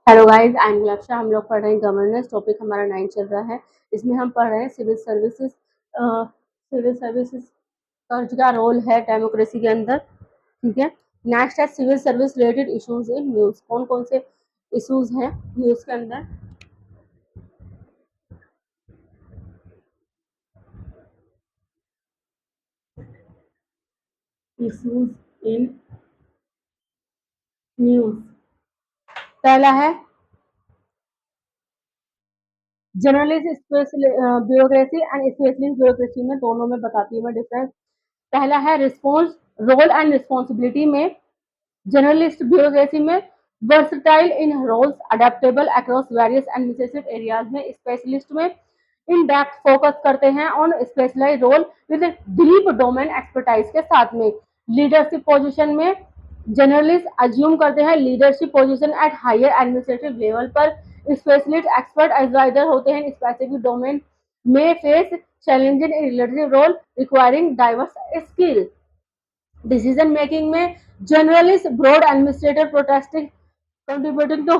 Hello guys, I am लक्ष्य। हम लोग पढ़ रहे हैं गवर्नेंस। टॉपिक हमारा 9 चल रहा है। इसमें हम पढ़ रहे हैं सिविल सर्विसेज। सिविल सर्विसेज का क्या रोल है डेमोक्रेसी के अंदर। ठीक है। नेक्स्ट है civil service related issues in news. कौन कौन से इश्यूज हैं न्यूज के अंदर? Issues in news. पहला है generalist, bureaucracy and specialist bureaucracy में दोनों में बताती हूँ मैं डिफरेंस। पहला है रिस्पॉन्स, रोल एंड रिस्पॉन्सिबिलिटी में। जर्नलिस्ट ब्यूरोक्रेसी में versatile in roles, adaptable across various administrative areas में। स्पेशलिस्ट में इन डेप्थ फोकस करते हैं on specialize role with deep domain expertise के साथ में। लीडरशिप पोजीशन में जर्नलिस्ट अज्यूम करते हैं leadership position at higher administrative level पर। स्पेशलिस्ट एक्सपर्ट एडवाइजर होते हैं स्पेसिफिक डोमेन में face challenging in leadership role requiring diverse skill. Decision making में generalist broad administrator protesting contributing to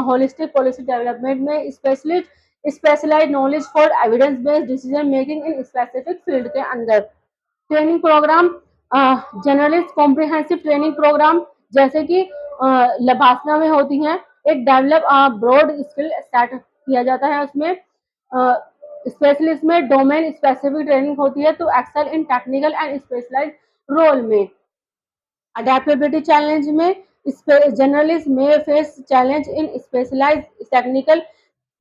holistic policy development में। Specialist specialize knowledge for evidence based decision making in specific field के अंदर। Training program, generalist comprehensive training program जैसे कि लबासना में होती हैं। एक डेवलप ब्रॉड स्किल सेट किया जाता है उसमें। स्पेशलिस्ट में डोमेन स्पेसिफिक ट्रेनिंग होती है to excel in technical and specialize role में। अडेप्टेबिलिटी चैलेंज में जर्नलिस्ट में face challenge in specialize technical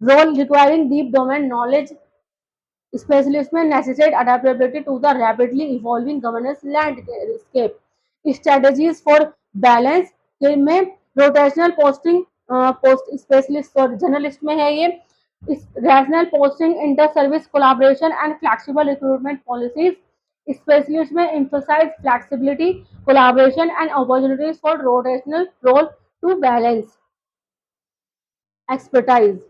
role requiring deep domain knowledge. Specialist में necessitate adaptability to the rapidly evolving governance landscape. Strategies for balance के में rotational posting, post specialist और generalist में है ये। Rational posting, inter service collaboration and flexible recruitment policies. Specialist में emphasize flexibility, collaboration and opportunities for rotational role to balance expertise.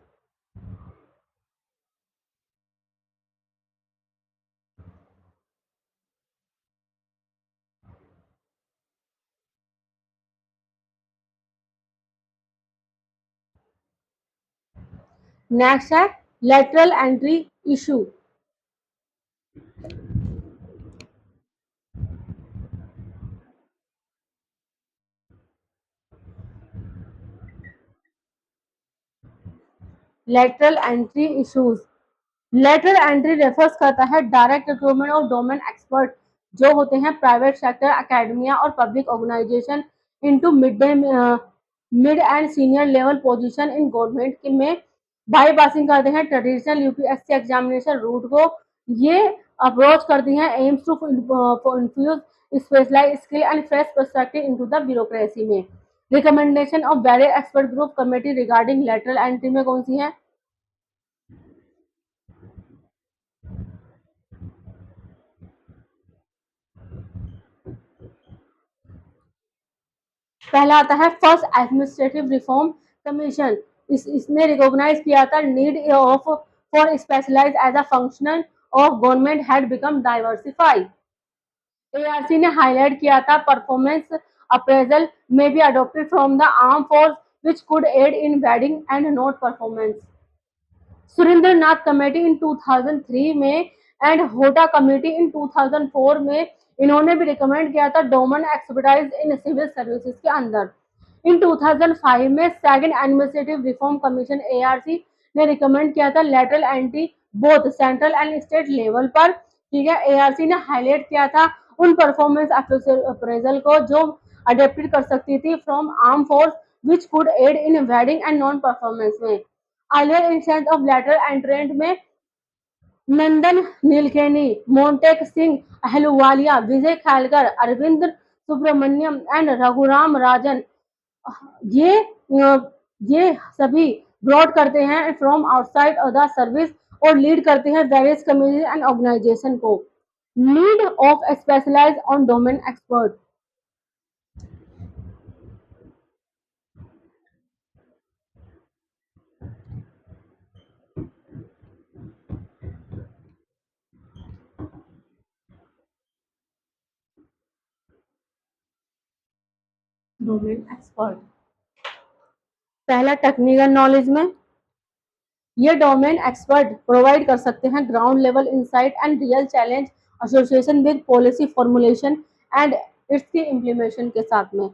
Next है lateral entry issue. Lateral entry issues. Lateral entry refers करता है direct recruitment of domain expert जो होते हैं private sector, academia और public organisation into mid and senior level position in government में। By passing करते हैं ट्रेडिशनल यूपीएससी एग्जामिनेशन रूट को। ये अप्रोच करती हैं aims to infuse specialize skill and fresh perspective into the bureaucracy में। Recommendation of barrier expert group committee regarding lateral entry में कौन सी है? पहला आता है फर्स्ट एडमिनिस्ट्रेटिव रिफॉर्म कमीशन। इसने रिकॉग्नाइज किया था need of for specialize as a functional of government had become diversify. ARC ने हाईलाइट किया था परफॉर्मेंस अप्रेजल में be adopted from the arm force which could aid in weeding and note performance. Surendra Nath committee in 2003 में and Hota committee इन 2004 में इन्होंने भी recommend किया था domain expertise in civil services के अंदर। इन 2005 में second administrative reform commission ARC ने रिकमेंड किया था lateral entry both central and state level पर। ठीक है। एआरसी ने हाईलाइट किया था उन परफॉर्मेंस अप्रेजल को जो अडेप्टेड कर सकती थी from arm force which could aid in weeding and non performance में। Earlier instance of lateral entrant में नंदन नीलकेनी, मोन्टेक सिंह अहलुवालिया, विजय खालकर, अरविंद सुब्रमण्यम एंड रघुराम राजन। ये ये सभी ब्रॉड करते हैं फ्रॉम आउटसाइड द सर्विस और लीड करते हैं वेरियस कम्युनिटी एंड ऑर्गेनाइजेशन को। Need of specialize on domain expert. Domain expert पहला टेक्निकल नॉलेज में ये डोमेन एक्सपर्ट प्रोवाइड कर सकते हैं ground level insight and real challenge association with policy formulation and it's की इम्प्लीमेशन के साथ में।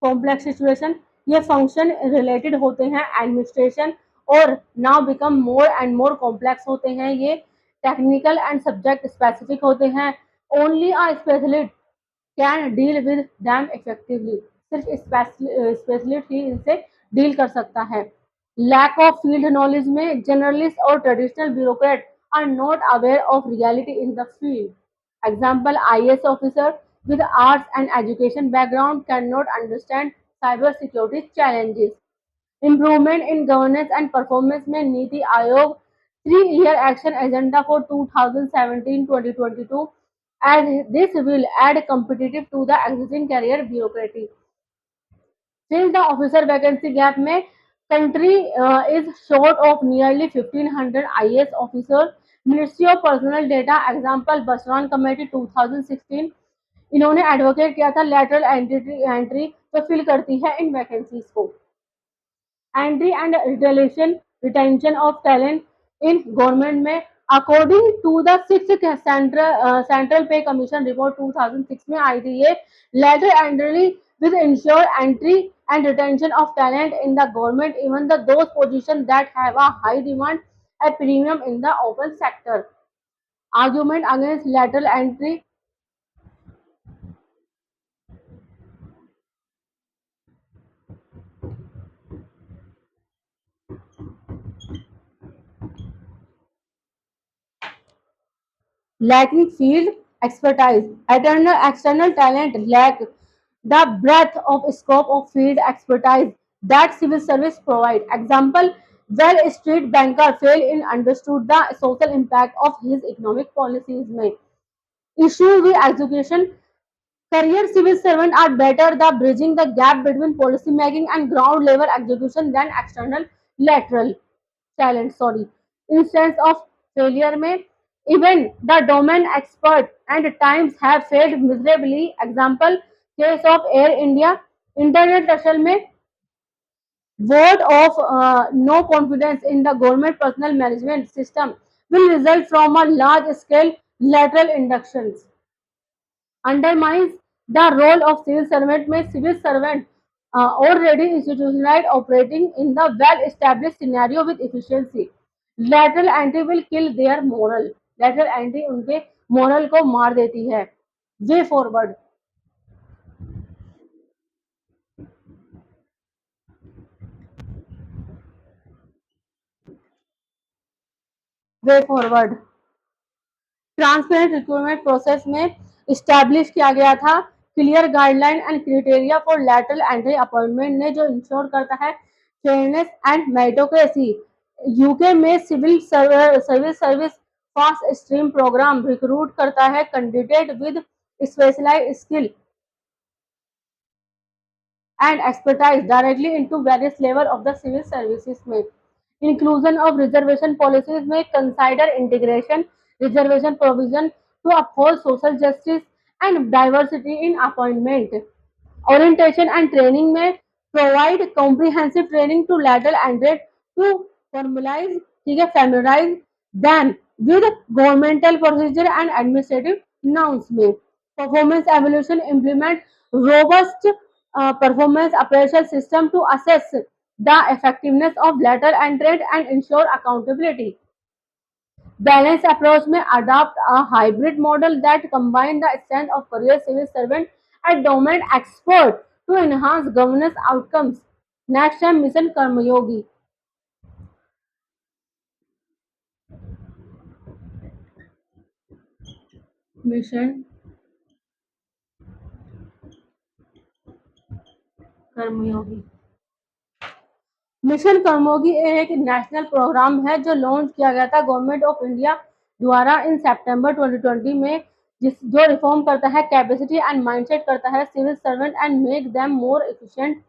कॉम्प्लेक्स सिचुएशन ये फंक्शन रिलेटेड होते हैं एडमिनिस्ट्रेशन और now become more and more complex होते हैं, ये टेक्निकल एंड सब्जेक्ट स्पेसिफिक होते हैं। Only a specialist can deal with them effectively, सिर्फ स्पेशलिस्ट ही इनसे डील कर सकता है। लैक ऑफ फील्ड नॉलेज में जर्नलिस्ट और traditional bureaucrat are not aware of reality in the field. Example IAS officer with arts and education background cannot understand cybersecurity challenges. Improvement in governance and performance में NITI Aayog 3-year action agenda for 2017-2022 as this will add competitive to the existing career bureaucracy. Since the officer vacancy gap में country is short of nearly 1500 IAS officers, Ministry of Personal Data example Basran Committee 2016 इन्होंने advocate किया था lateral entry तो fill करती है in vacancies को। Entry and retention of talent in government में according to the six central pay commission report 2006 में आई थी, ये lateral entry with ensure entry and retention of talent in the government even the those positions that have a high demand a premium in the open sector. Argument against lateral entry lacking field expertise. External talent lack the breadth of scope of field expertise that civil service provide. Example, Wall Street banker failed in understood the social impact of his economic policies में issue with execution. Career civil servants are better the bridging the gap between policy making and ground level execution than external lateral talent. Sorry. Instance of failure में even the domain expert and times have failed miserably. Example case of Air India. Internet tussle में vote of no confidence in the government personal management system will result from a large scale lateral inductions. Undermines the role of civil servant में civil servant already institutionalized operating in the well established scenario with efficiency. Lateral entry will kill their moral. Lateral entry उनके moral को मार देती है। Way forward. Way forward. Transparent recruitment process में establish किया गया था clear guideline and criteria for lateral entry appointment ने जो इंश्योर करता है फेयरनेस एंड मेरिटोक्रेसी। यूके में civil service fast stream programme recruit करता है candidate with specialised skill and expertise directly into various level of the civil services में inclusion of reservation policies में consider integration reservation provision to uphold social justice and diversity in appointment orientation and training में provide comprehensive training to lateral and to formalize ठीक है familiarize them with governmental procedure and administrative norms में performance evaluation implement robust performance appraisal system to assess the effectiveness of lateral entry and ensure accountability. Balanced approach may adopt a hybrid model that combine the strength of career civil servant and domain expert to enhance governance outcomes. Next time Mission Karmayogi. Mission Karmayogi. Mission Karmayogi एक national programme है जो launch किया गया था government of India द्वारा इन सितंबर 2020 में, जिस जो रिफॉर्म करता है कैपेसिटी एंड माइंडसेट करता है civil servant and make them more efficient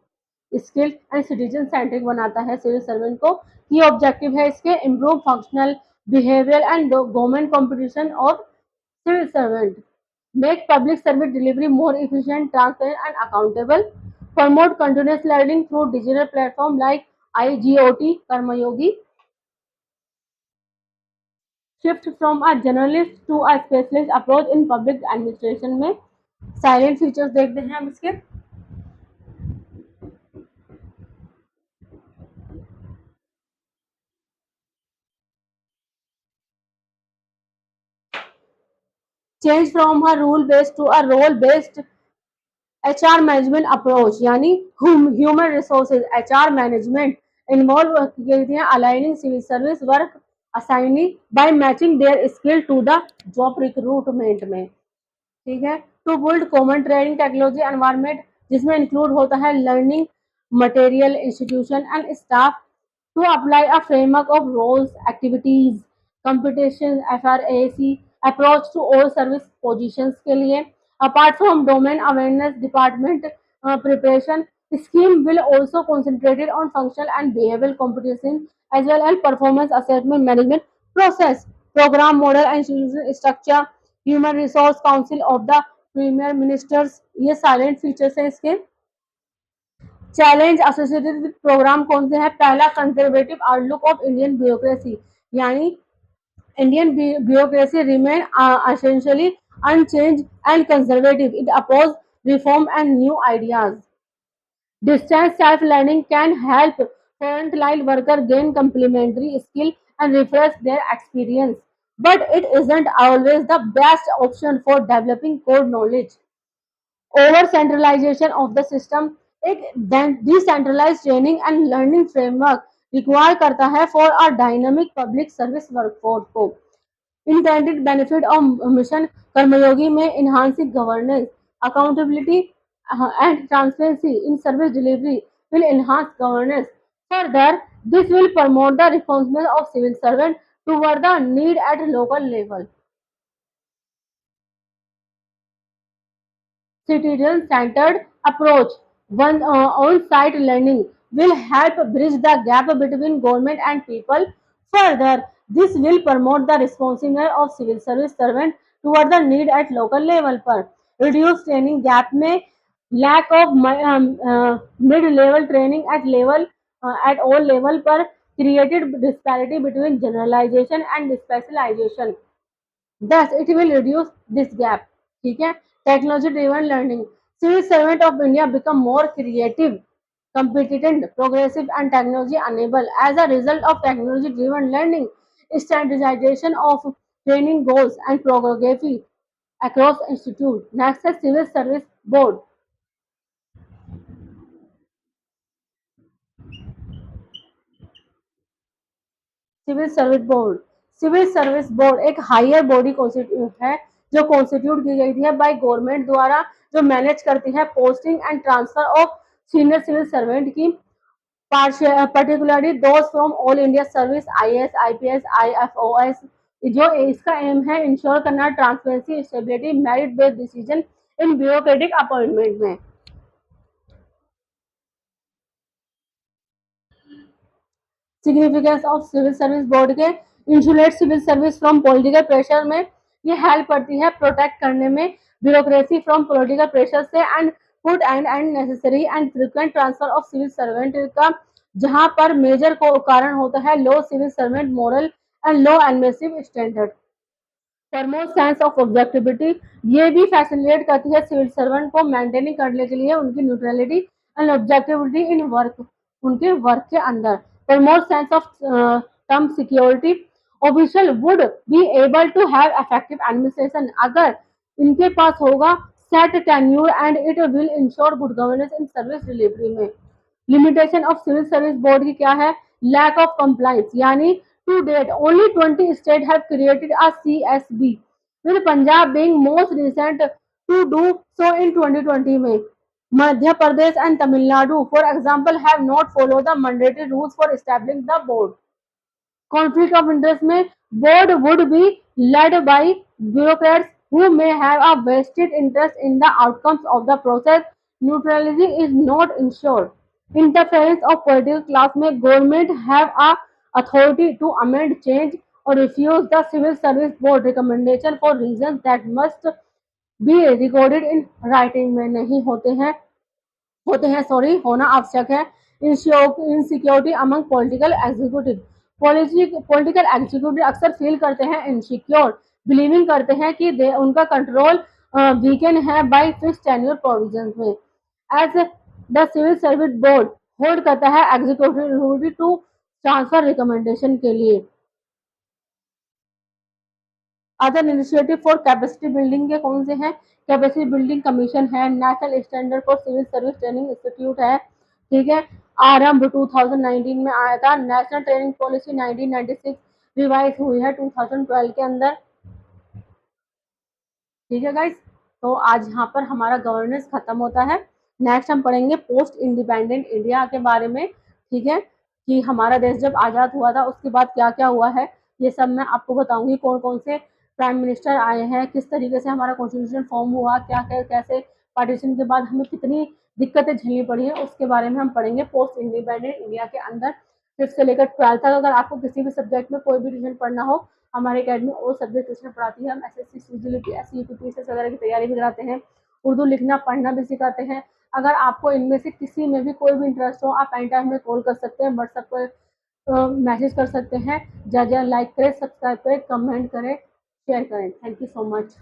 skill and citizen centric बनाता है सिविल सर्वेंट को। की ऑब्जेक्टिव है इसके improve functional behaviour and government competition of civil servant, make public service delivery more efficient transparent and accountable, promote continuous learning through digital platform like IGOT, Karmayogi, shift from a generalist to a specialist approach in public administration में silent features देखते हैं हम इसके change from a rule based to a role based HR management approach यानी human resources HR management involve करती हैं aligning civil service work assignee by matching their skill to the job recruitment में ठीक है to build common training technology environment जिसमें include होता है learning material institution and staff to apply a framework of roles activities competition FRAC approach to all service positions के लिए apart from domain awareness department preparation scheme will also concentrated on functional and behavioral competition as well as performance assessment management process program model and institutional structure human resource council of the premier ministers ये silent features हैं इसके challenge associated with programme कौन से है पहला conservative outlook of Indian bureaucracy यानी Indian bureaucracy remain essentially unchanged and conservative it oppose reform and new ideas distance self learning can help frontline workers gain complementary skill and refresh their experience but it isn't always the best option for developing core knowledge over centralization of the system एक decentralized training and learning framework require करता है for a dynamic public service workforce को intended benefit of mission कर्मयोगी में enhancing governance accountability and transparency in service delivery will enhance governance further this will promote the responsibility of civil servant toward the need at local level citizen-centered approach. One on-site learning will help bridge the gap between government and people. Further, this will promote the responsiveness of civil service servant toward the need at local level पर reduce training gap में lack of mid-level training at all level पर created disparity between generalization and specialization. Thus, it will reduce this gap. ठीक है technology driven learning civil servant of India become more creative competent progressive and technology enabled as a result of technology driven learning standardization of training goals and progressive across institute next is civil service board civil service board एक higher body constitute है जो constitute की गई है by government द्वारा जो manage करती है posting and transfer of senior civil servant की particularly those from all India service IAS, IPS, IFOS जो इसका एम है इंश्योर करना transparency stability merit based decision in bureaucratic appointment में significance of civil service board के insulate civil service from political pressure में ये help करती है प्रोटेक्ट करने में ब्यूरोक्रेसी फ्रॉम पॉलिटिकल प्रेशर से and put and necessary and frequent transfer of civil servant का जहां पर मेजर को कारण होता है low civil servant morale and low administrative standard promote sense of objectivity ये भी फैसिलिटेट करती है सिविल सर्वेंट को मेंटेनिंग करने के लिए उनकी neutrality and objectivity in work उनके वर्क के अंदर promote sense of term security official would be able to have effective administration अगर इनके पास होगा set tenure and it will ensure good governance in service delivery में limitation of civil service board की क्या है लैक ऑफ कंप्लाइंस यानी to date only 20 state have created a CSB with Punjab being most recent to do so in 2020 में Madhya Pradesh and Tamil Nadu for example have not follow the mandatory rules for establishing the board conflict of interest में board would be led by bureaucrats who may have a vested interest in the outcomes of the process. Neutrality is not ensured. Interference of political class में government have a authority to amend, change or refuse the civil service board recommendation for reasons that must be recorded in writing में नहीं होते हैं होते हैं, sorry, होना आवश्यक है। Insecurity among political executive, political executive अक्सर फील करते हैं इनसिक्योर, बिलीविंग करते हैं कि उनका कंट्रोल वीकेंड है बाय फिक्स टेन्योर प्रोविजंस में। As the civil service board hold करता है एग्जीक्यूटिव टू ट्रांसफर रिकमेंडेशन के लिए। Other initiative for capacity building के कौन से हैं? कैपेसिटी बिल्डिंग कमीशन है, national standard for civil service training institute है, ठीक है, आरंभ 2019 में आया था। नेशनल ट्रेनिंग पॉलिसी 1996 रिवाइज हुई है 2012 के अंदर, ठीक है गाइस। तो आज यहाँ पर हमारा गवर्नेंस खत्म होता है। नेक्स्ट हम पढ़ेंगे पोस्ट इंडिपेंडेंट इंडिया के बारे में, ठीक है, कि हमारा देश जब आज़ाद हुआ था उसके बाद क्या क्या हुआ है, ये सब मैं आपको बताऊंगी। कौन कौन से प्राइम मिनिस्टर आए हैं, किस तरीके से हमारा कॉन्स्टिट्यूशन फॉर्म हुआ, क्या क्या कैसे पार्टीशन के बाद हमें कितनी दिक्कतें झेलनी पड़ी है, उसके बारे में हम पढ़ेंगे पोस्ट इंडिपेंडेंट इंडिया के अंदर। फिफ्थ से लेकर 12th तक अगर आपको किसी भी सब्जेक्ट में कोई भी डिवीजन पढ़ना हो, हमारे अकेडमी वो सब्जेक्ट ट्यूशन पढ़ाती है। हम एसएससी, सीजीएल, एसयूपीएससी वगैरह की तैयारी भी कराते हैं, उर्दू लिखना पढ़ना भी सिखाते हैं। अगर आपको इनमें से किसी में भी कोई भी इंटरेस्ट हो, आप एनी टाइम में कॉल कर सकते हैं, व्हाट्सएप पर मैसेज कर सकते हैं। ज़्यादा लाइक करें, सब्सक्राइब करें, कमेंट करें, शेयर करें। Thank you so much.